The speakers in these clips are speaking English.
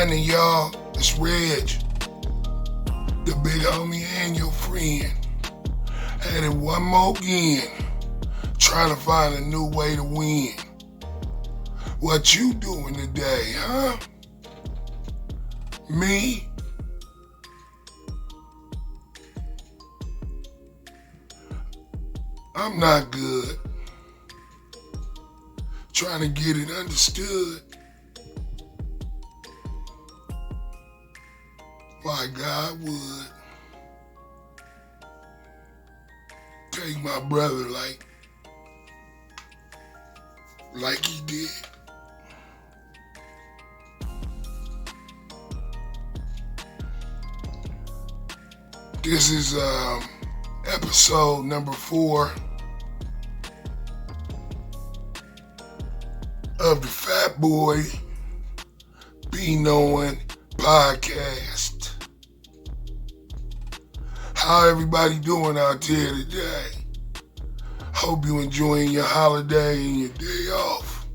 happening, y'all? It's Regg, the big homie and your friend. At it one more again, trying to find a new way to win. What you doing today, huh? Me? I'm not good. Trying to get it understood. Why God would take my brother like he did. This is episode number 4 of the Fat Boy Be Knowin podcast. How everybody doing out there today? Hope you enjoying your holiday and your day off.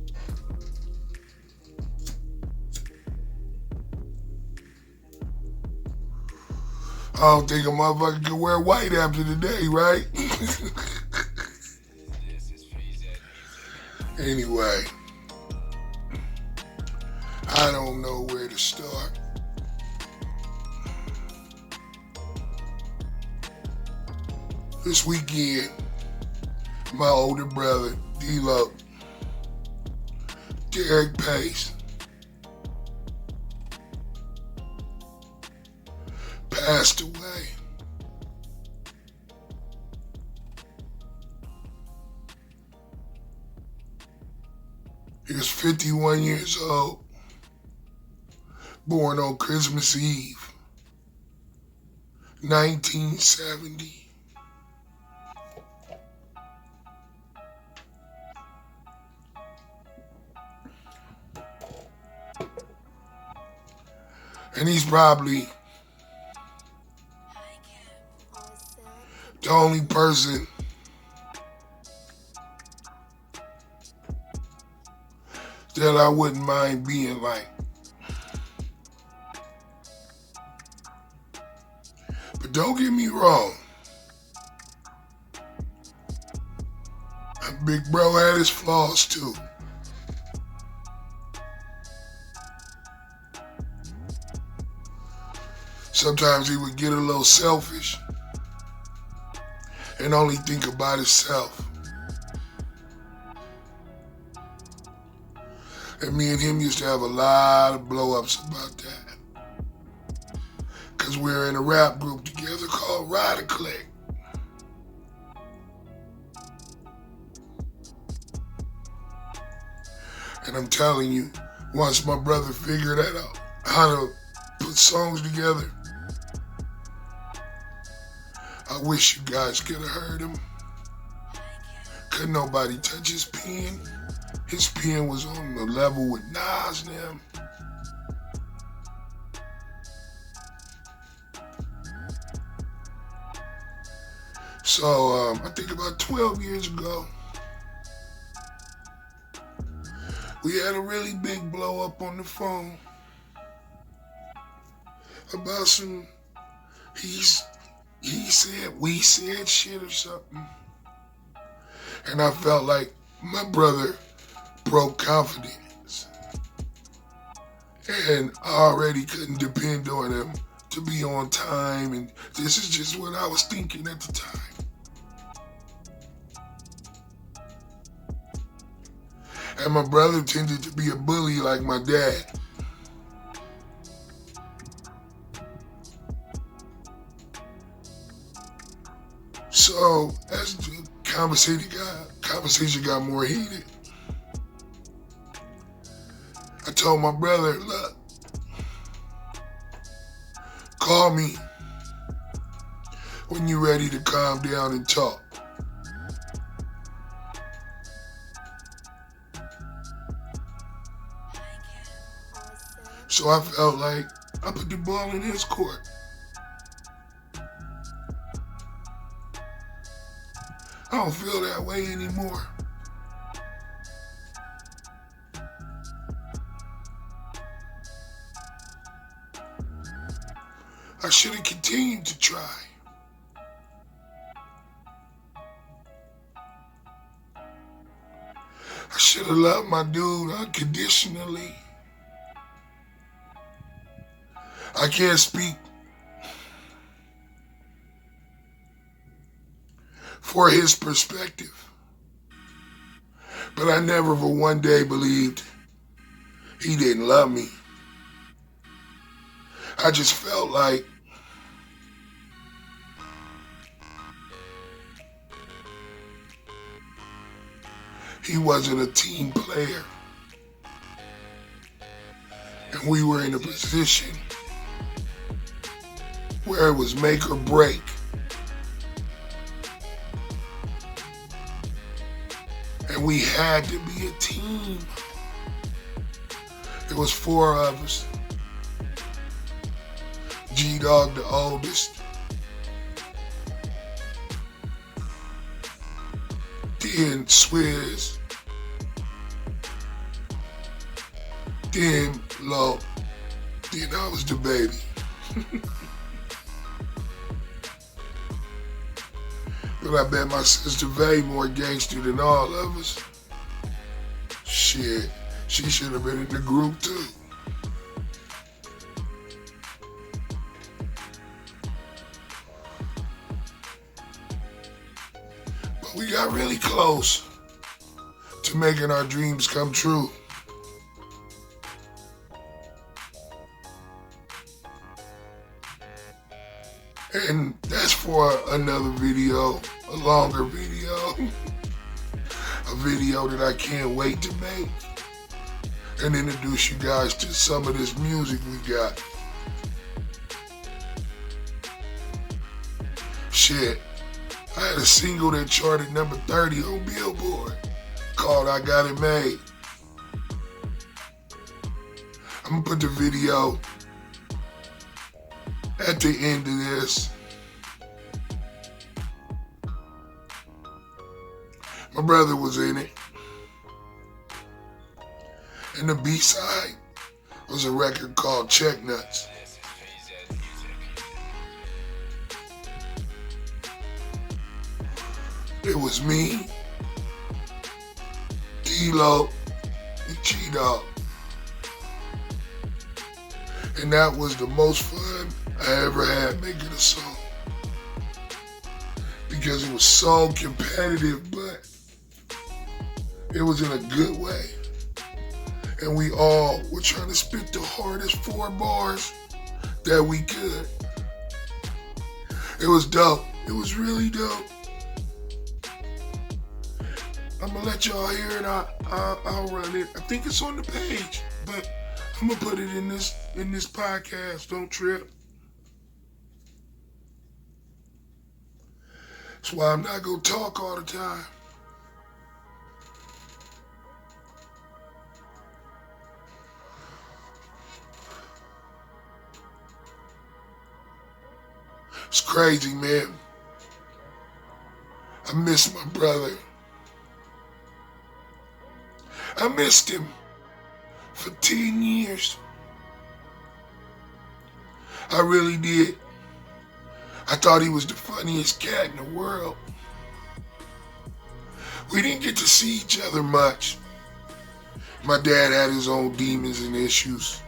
I don't think a motherfucker can wear white after today, right? Anyway, I don't know where to start. This weekend, my older brother, D-Lo, Derrick Pace, passed away. He was 51 years old, born on Christmas Eve, 1970. And he's probably the only person that I wouldn't mind being like. But don't get me wrong. Big bro had his flaws too. Sometimes he would get a little selfish and only think about himself. And me and him used to have a lot of blow-ups about that. Because we're in a rap group together called Rider Click. And I'm telling you, once my brother figured that out, how to put songs together, I wish you guys could have heard him. Couldn't nobody touch his pen. His pen was on the level with Nas and them. So, I think about 12 years ago, we had a really big blow up on the phone about some he said, we said shit or something. And I felt like my brother broke confidence. And I already couldn't depend on him to be on time. And this is just what I was thinking at the time. And my brother tended to be a bully like my dad. So as the conversation got more heated, I told my brother, look, call me when you're ready to calm down and talk. So I felt like I put the ball in his court. I don't feel that way anymore. I should have continued to try. I should have loved my dude unconditionally. I can't speak for his perspective, but I never for one day believed he didn't love me. I just felt like he wasn't a team player. And we were in a position where it was make or break. And we had to be a team. It was 4 of us. G-Dog, the oldest. Then Swizz. Then Lo. Then I was the baby. But I bet my sister Vay more gangster than all of us. Shit, she should have been in the group too. But we got really close to making our dreams come true. And that's for another video, a longer video, a video that I can't wait to make and introduce you guys to some of this music we got. Shit, I had a single that charted number 30 on Billboard called I Got It Made. I'm gonna put the video at the end of this. My brother was in it. And the B-side was a record called Check Nuts. It was me, D-Lo, and G-Dog. And that was the most fun I ever had making a song. Because it was so competitive, but it was in a good way. And we all were trying to spit the hardest 4 bars that we could. It was dope. It was really dope. I'm gonna let y'all hear it. I'll run it. I think it's on the page, but I'm gonna put it in this podcast. Don't trip. That's why I'm not gonna talk all the time. It's crazy, man. I miss my brother. I missed him for 10 years. I really did. I thought he was the funniest cat in the world. We didn't get to see each other much. My dad had his own demons and issues.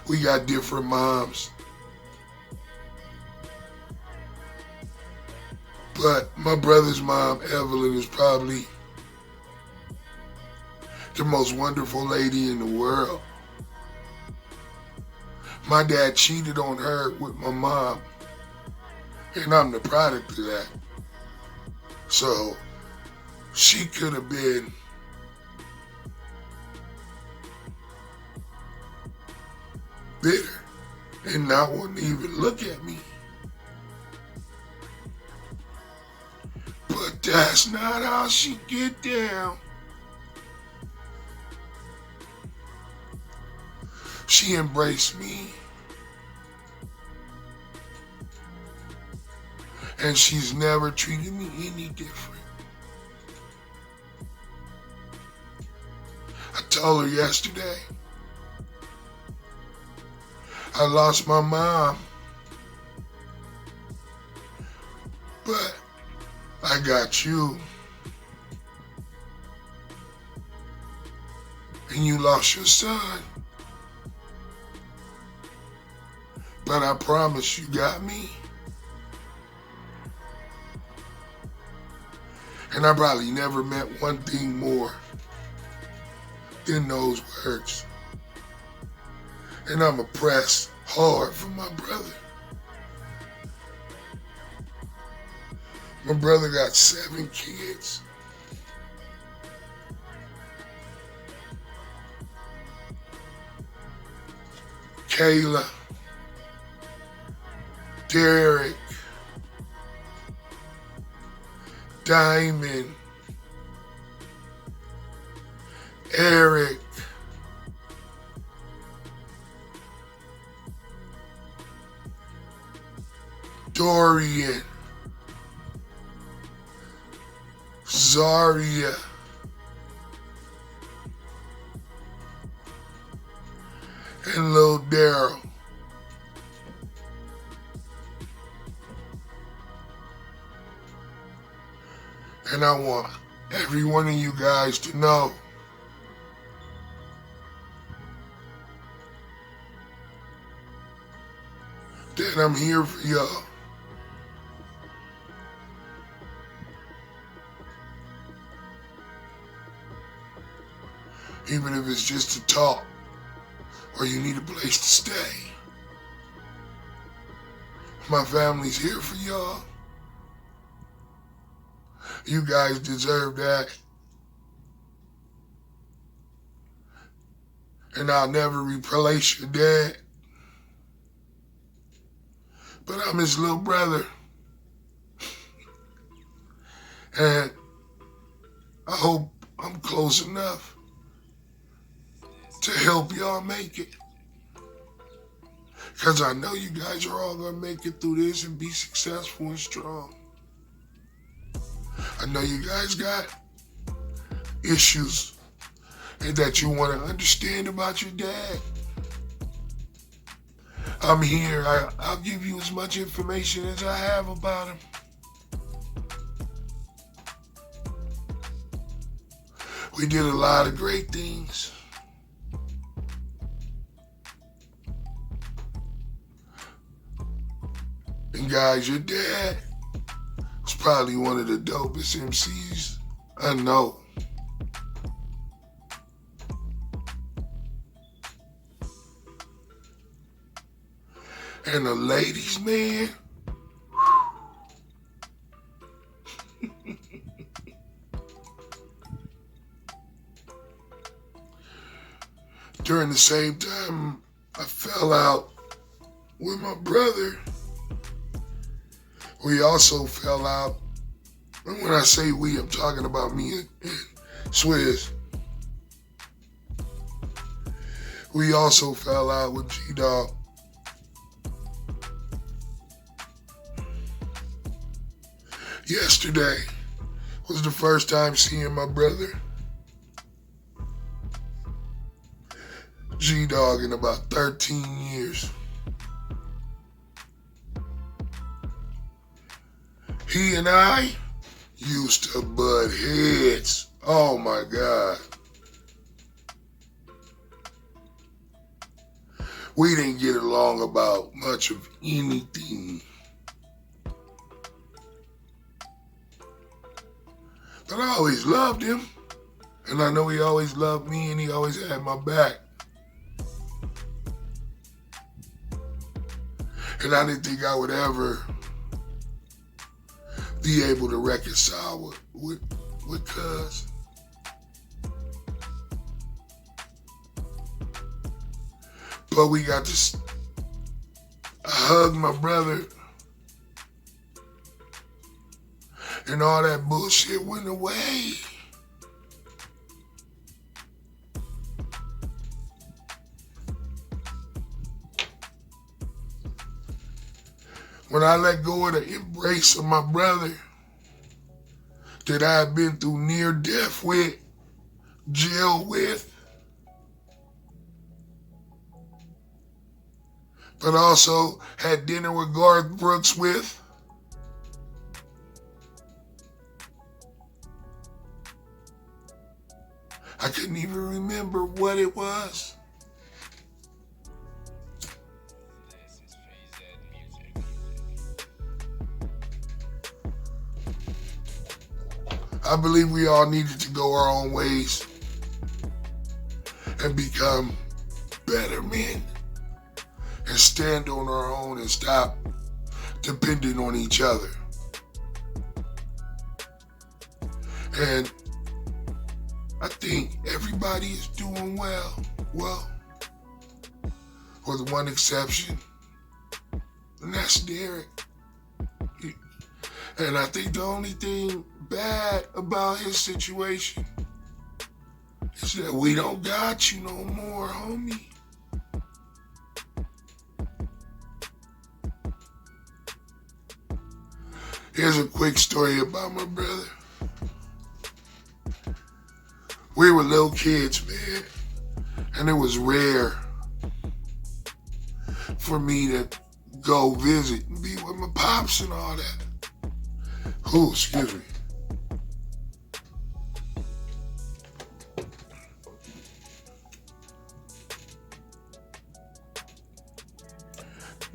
We got different moms. But my brother's mom, Evelyn, is probably the most wonderful lady in the world. My dad cheated on her with my mom, and I'm the product of that. So she could have been bitter and not want to even look at me. But that's not how she get down. She embraced me. And she's never treated me any different. I told her yesterday, I lost my mom But I got you. And you lost your son. But I promise you got me. And I probably never meant one thing more than those words. And I'ma press hard for my brother. My brother got 7 kids. Kayla, Derrick, Diamond, Eric, Dorian, Zaria, and Lil Daryl. And I want every one of you guys to know that I'm here for y'all. Even if it's just to talk or you need a place to stay. My family's here for y'all. You guys deserve that. And I'll never replace your dad. But I'm his little brother. And I hope I'm close enough to help y'all make it. Because I know you guys are all going to make it through this and be successful and strong. I know you guys got issues and that you want to understand about your dad. I'm here. I'll give you as much information as I have about him. We did a lot of great things. And guys, your dad was probably one of the dopest MCs I know. And the ladies, man. During the same time I fell out with my brother, we also fell out. And when I say we, I'm talking about me and Swizz. We also fell out with G-Dog. Yesterday was the first time seeing my brother, G-Dog, in about 13 years. He and I used to butt heads. Oh my God. We didn't get along about much of anything. But I always loved him. And I know he always loved me and he always had my back. And I didn't think I would ever be able to reconcile with Cuz. But we got to hug my brother. And all that bullshit went away. When I let go of the embrace of my brother that I had been through near death with, jail with, but also had dinner with Garth Brooks with, I couldn't even remember what it was. I believe we all needed to go our own ways and become better men and stand on our own and stop depending on each other. And I think everybody is doing well. Well, with one exception, and that's Derrick. And I think the only thing bad about his situation is that we don't got you no more, homie. Here's a quick story about my brother. We were little kids, man, and it was rare for me to go visit and be with my pops and all that. Oh, excuse me.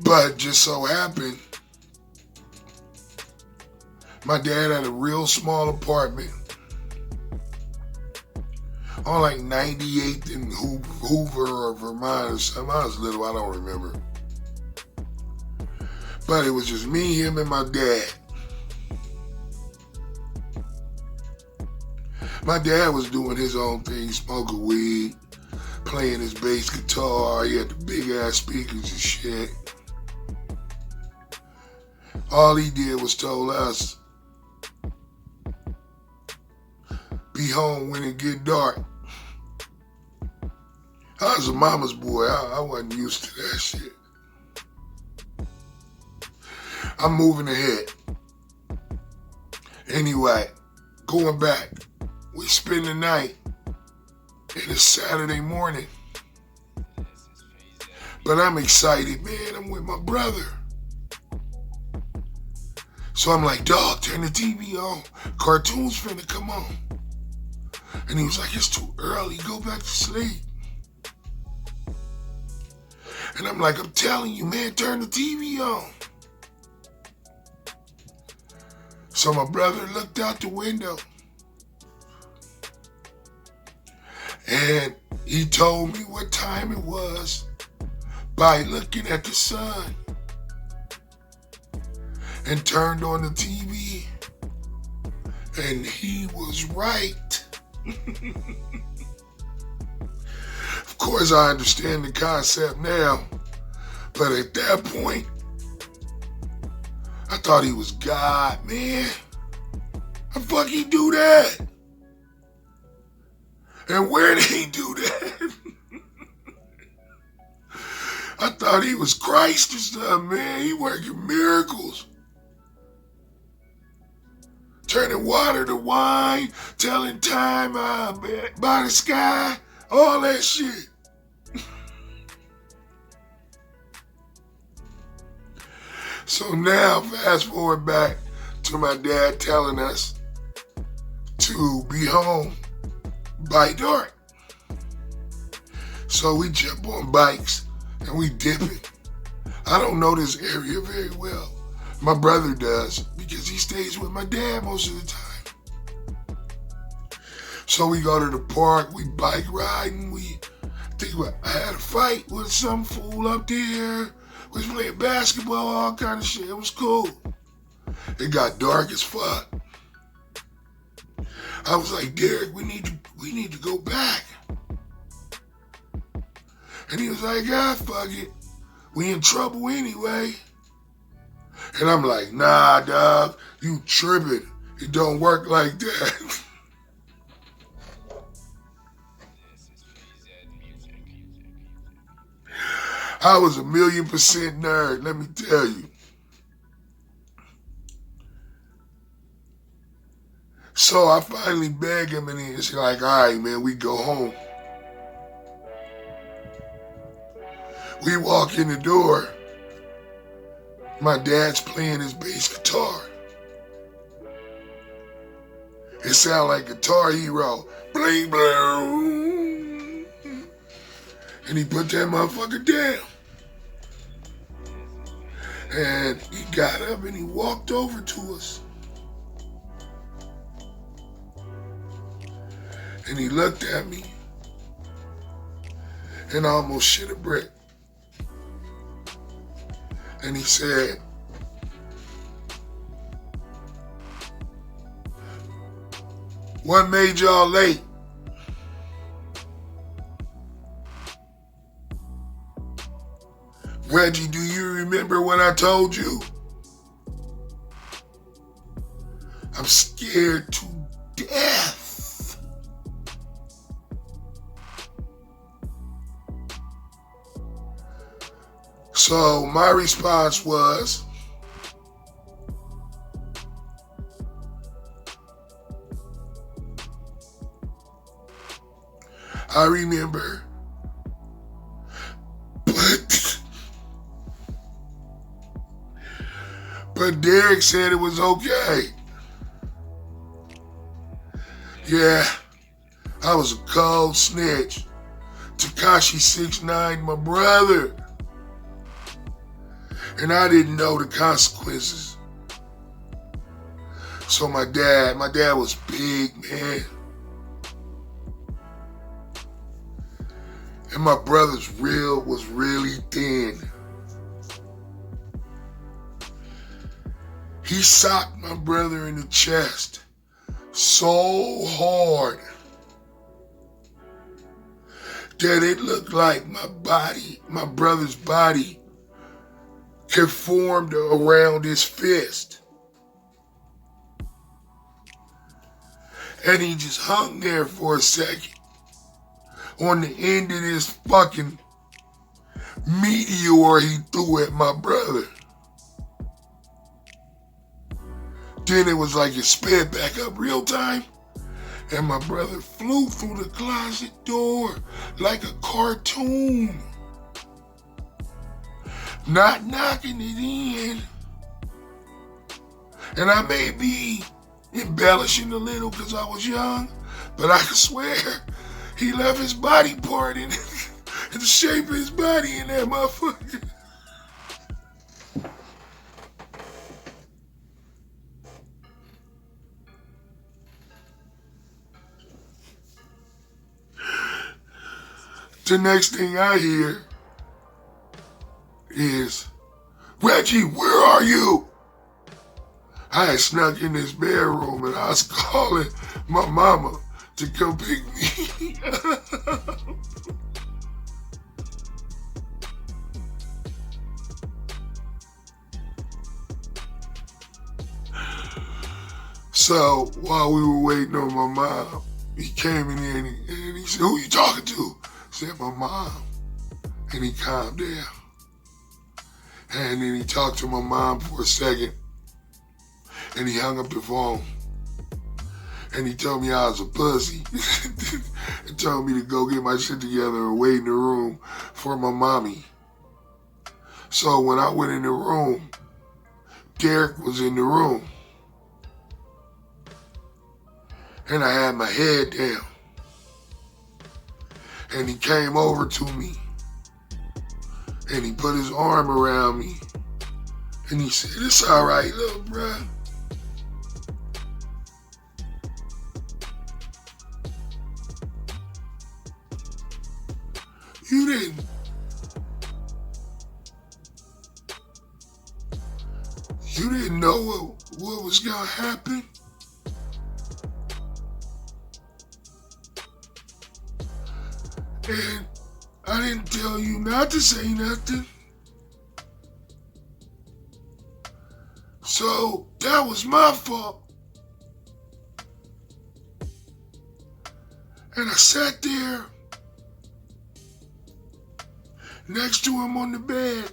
But just so happened, my dad had a real small apartment on like 98th and Hoover or Vermont or something. I was little, I don't remember. But it was just me, him, and my dad. My dad was doing his own thing, smoking weed, playing his bass guitar. He had the big ass speakers and shit. All he did was told us, be home when it get dark. I was a mama's boy. I wasn't used to that shit. I'm moving ahead. Anyway, going back. We spend the night, and it's Saturday morning. But I'm excited, man. I'm with my brother. So I'm like, dog, turn the TV on. Cartoons finna come on. And he was like, it's too early. Go back to sleep. And I'm like, I'm telling you, man, turn the TV on. So my brother looked out the window. And he told me what time it was by looking at the sun, and turned on the TV, and he was right. Of course, I understand the concept now, but at that point, I thought he was God, man. How the fuck he do that? And where did he do that? I thought he was Christ or something, man. He working miracles. Turning water to wine, telling time by the sky, all that shit. So now, fast forward back to my dad telling us to be home by dark. So we jump on bikes and we dip it. I don't know this area very well. My brother does because he stays with my dad most of the time. So we go to the park, we bike riding, I had a fight with some fool up there. We was playing basketball, all kind of shit. It was cool. It got dark as fuck. I was like, Derrick, we need to go back. And he was like, fuck it. We in trouble anyway. And I'm like, nah, dog, you tripping. It don't work like that. I was 1,000,000% nerd, let me tell you. So I finally beg him, and he's like, all right, man, we go home. We walk in the door. My dad's playing his bass guitar. It sounded like Guitar Hero. Bling, bling. And he put that motherfucker down. And he got up and he walked over to us. And he looked at me and I almost shit a brick. And he said, "What made y'all late?" "Reggie, do you remember what I told you?" "I'm scared to death." So my response was, "I remember, but Derrick said it was okay." Yeah, I was a cold snitch. Tekashi 6ix9ine, my brother. And I didn't know the consequences. So my dad was big, man. And my brother's reel was really thin. He socked my brother in the chest so hard that it looked like my brother's body conformed around his fist. And he just hung there for a second on the end of this fucking meteor he threw at my brother. Then it was like it sped back up real time, and my brother flew through the closet door like a cartoon. Not knocking it in. And I may be embellishing a little because I was young, but I can swear he left his body part in the shape of his body in that motherfucker. The next thing I hear is, "Reggie, where are you?" I had snuck in his bedroom and I was calling my mama to come pick me up. So while we were waiting on my mom, he came in there and he said, "Who you talking to?" I said, "My mom." And he calmed down. And then he talked to my mom for a second. And he hung up the phone. And he told me I was a pussy. And told me to go get my shit together and wait in the room for my mommy. So when I went in the room, Derrick was in the room. And I had my head down. And he came over to me. And he put his arm around me. And he said, "It's all right, little bruh. You didn't know what was gonna happen. And I didn't tell you not to say nothing. So that was my fault." And I sat there next to him on the bed.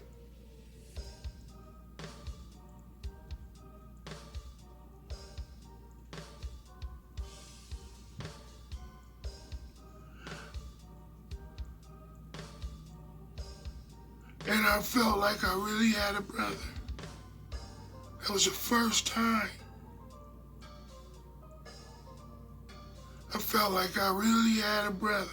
And I felt like I really had a brother. That was the first time I felt like I really had a brother.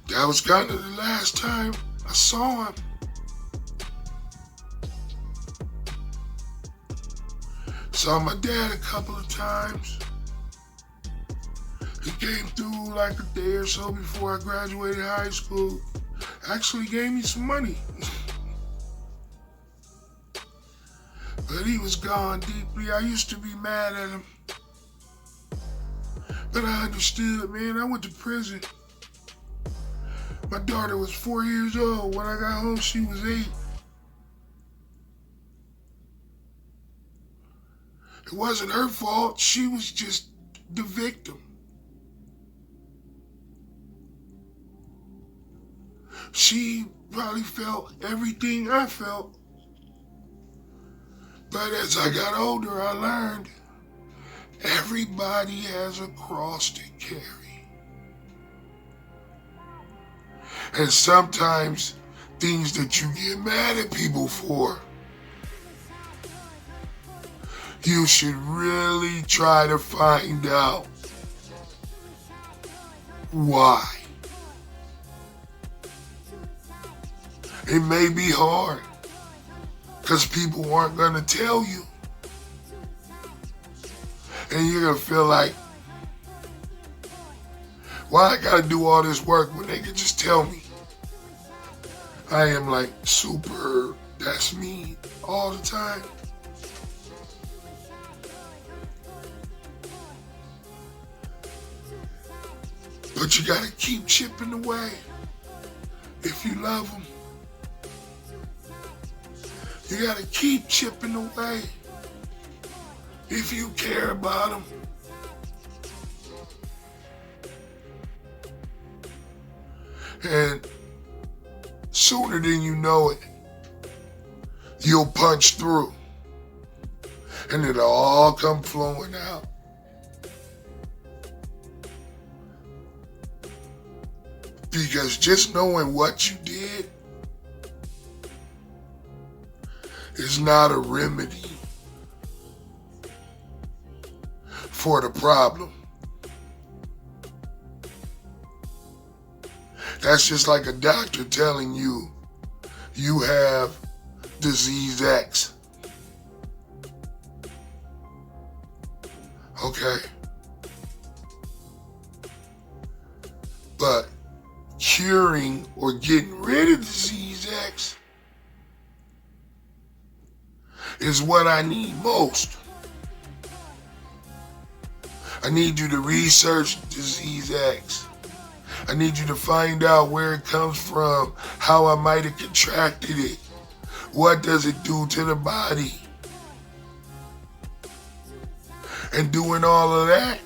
That was kind of the last time I saw him. Saw my dad a couple of times. He came through like a day or so before I graduated high school. Actually gave me some money. But he was gone deeply. I used to be mad at him. But I understood, man. I went to prison. My daughter was 4 years old. When I got home, she was 8. It wasn't her fault. She was just the victim. She probably felt everything I felt. But as I got older, I learned everybody has a cross to carry. And sometimes things that you get mad at people for, you should really try to find out why. It may be hard because people aren't going to tell you. And you're going to feel like, why I got to do all this work when they could just tell me? I am like super, that's me all the time. But you got to keep chipping away if you love them. You got to keep chipping away if you care about them. And sooner than you know it, you'll punch through. And it'll all come flowing out. Because just knowing what you did is not a remedy for the problem. That's just like a doctor telling you you have disease X. Okay. But curing or getting rid of disease X is what I need most. I need you to research disease X. I need you to find out where it comes from, how I might have contracted it. What does it do to the body? And doing all of that,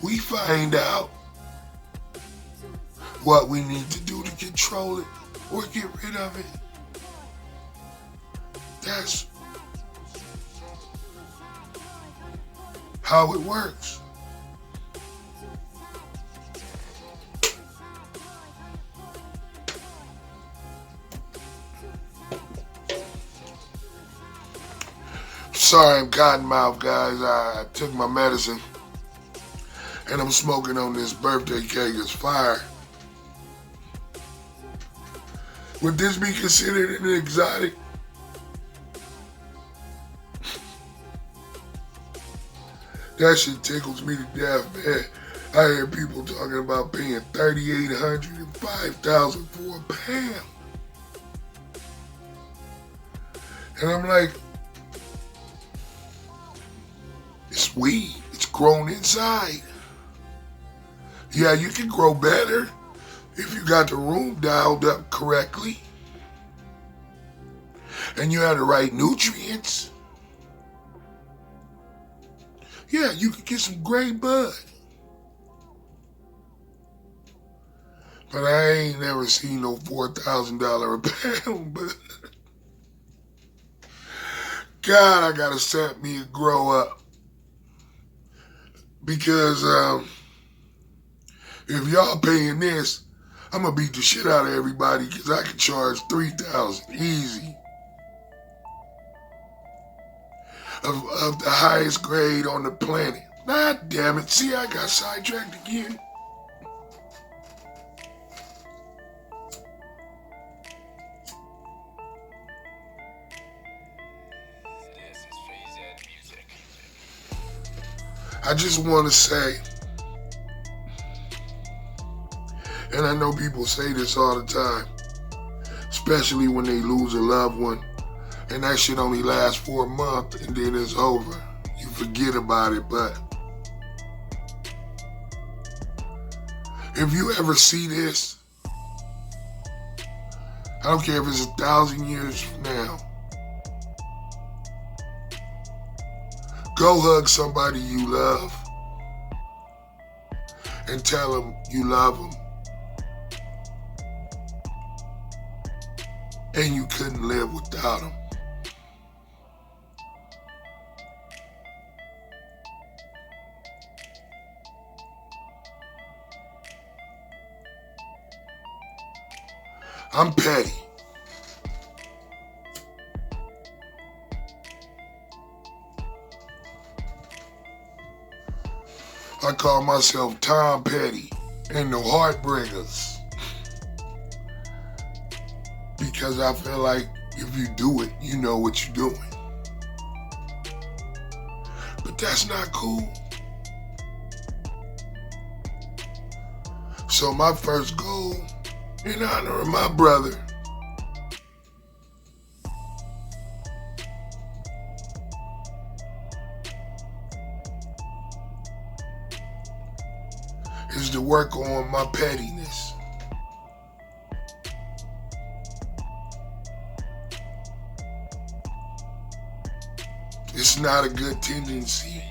we find out what we need to do to control it or get rid of it. That's how it works. Sorry, I'm cottonmouth, guys. I took my medicine and I'm smoking on this birthday cake. It's fire. Would this be considered an exotic? That shit tickles me to death, man. I hear people talking about paying $3,800 and $5,000 for a pound. And I'm like, it's weed. It's grown inside. Yeah, you can grow better if you got the room dialed up correctly and you have the right nutrients. Yeah, you could get some great bud. But I ain't never seen no $4,000 a pound, but God, I gotta set me and grow up. Because if y'all paying this, I'm gonna beat the shit out of everybody because I can charge $3,000 easy. of the highest grade on the planet. God damn it. See, I got sidetracked again. I just want to say, and I know people say this all the time, especially when they lose a loved one, and that shit only lasts for a month and then it's over. You forget about it, but if you ever see this, I don't care if it's 1,000 years from now, go hug somebody you love and tell them you love them. And you couldn't live without them. I'm petty. I call myself Tom Petty and the Heartbreakers. Because I feel like if you do it, you know what you're doing. But that's not cool. So my first goal, in honor of my brother, is to work on my pettiness. It's not a good tendency.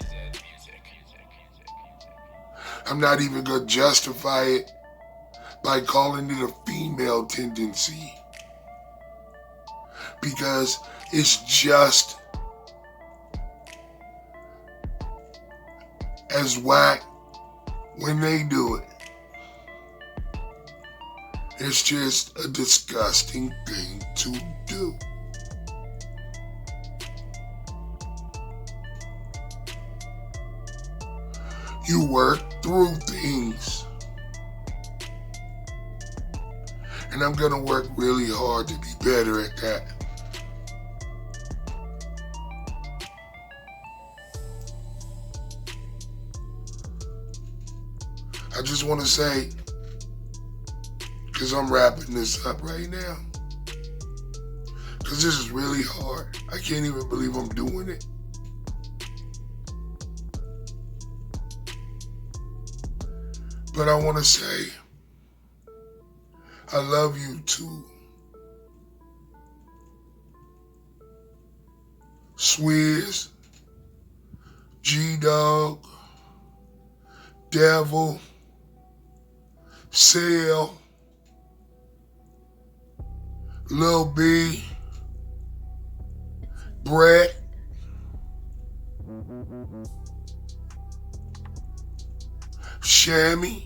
I'm not even gonna justify it by calling it a female tendency, because it's just as whack when they do it. It's just a disgusting thing to do. You work through things. And I'm gonna work really hard to be better at that. I just want to say, because I'm wrapping this up right now, because this is really hard. I can't even believe I'm doing it. But I want to say, I love you too. Swizz, G-Dog, Devil, Cell, Lil B, Brett, Shammy,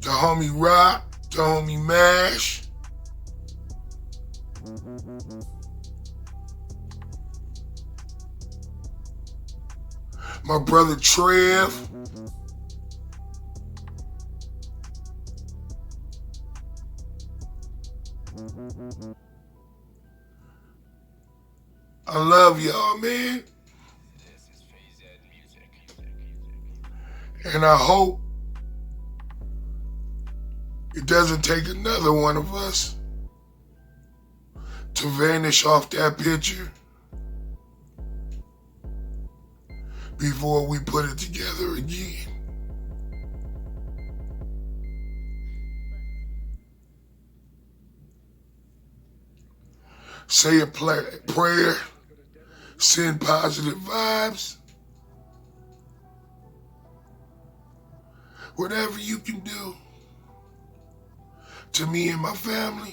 the homie Rock, the homie Mash, my brother Trev, I love y'all, man. And I hope it doesn't take another one of us to vanish off that picture before we put it together again. Say a prayer, send positive vibes. Whatever you can do to me and my family.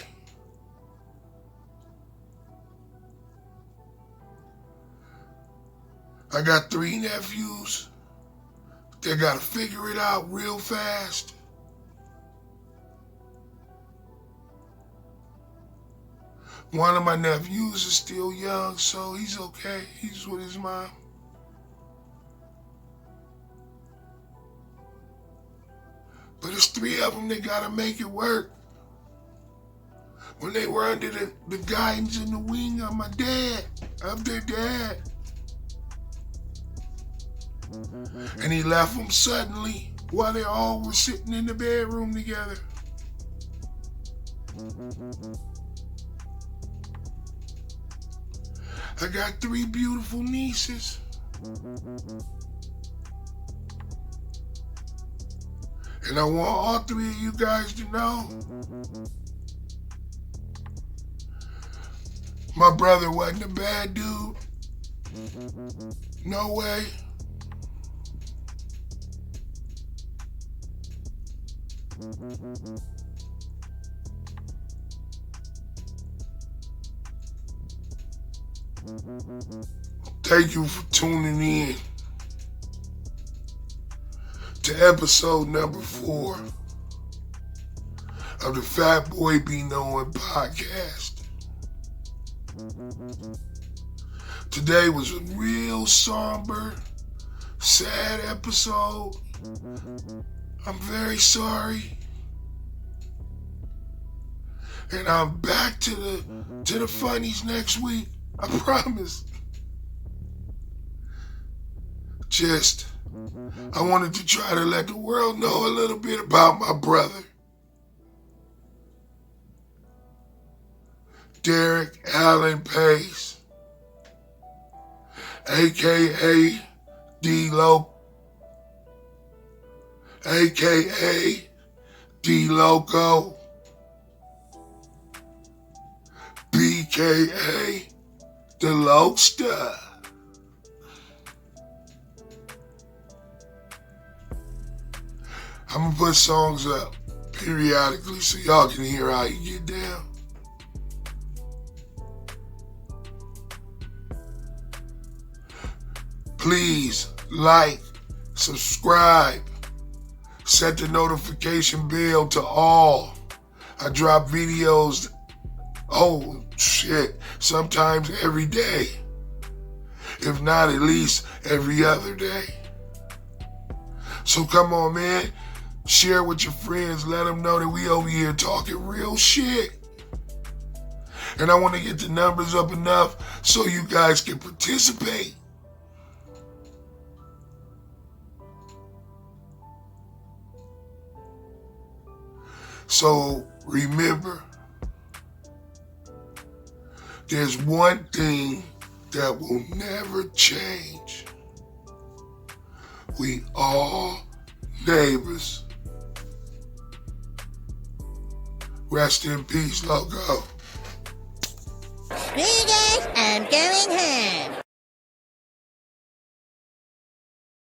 I got 3 nephews. They gotta figure it out real fast. One of my nephews is still young, so he's okay. He's with his mom. But there's 3 of them that gotta make it work. When they were under the guidance and the wing of my dad, of their dad. And he left them suddenly while they all were sitting in the bedroom together. I got 3 beautiful nieces. And I want all 3 of you guys to know, my brother wasn't a bad dude. No way. Thank you for tuning in to episode number 4 of the Fat Boy Be Knowin podcast. Today was a real somber, sad episode. I'm very sorry. And I'm back to the funnies next week. I promise. I wanted to try to let the world know a little bit about my brother. Derrick Allen Pace, a.k.a. D Loko, a.k.a. D Loko, b.k.a. the Lokester. I'm gonna put songs up periodically so y'all can hear how you get down. Please like, subscribe, set the notification bell to all. I drop videos, sometimes every day. If not, at least every other day. So come on, man. Share with your friends. Let them know that we over here talking real shit. And I want to get the numbers up enough so you guys can participate. So remember, there's one thing that will never change. We all neighbors. Rest in peace, Loko. Screw you guys, I'm going home.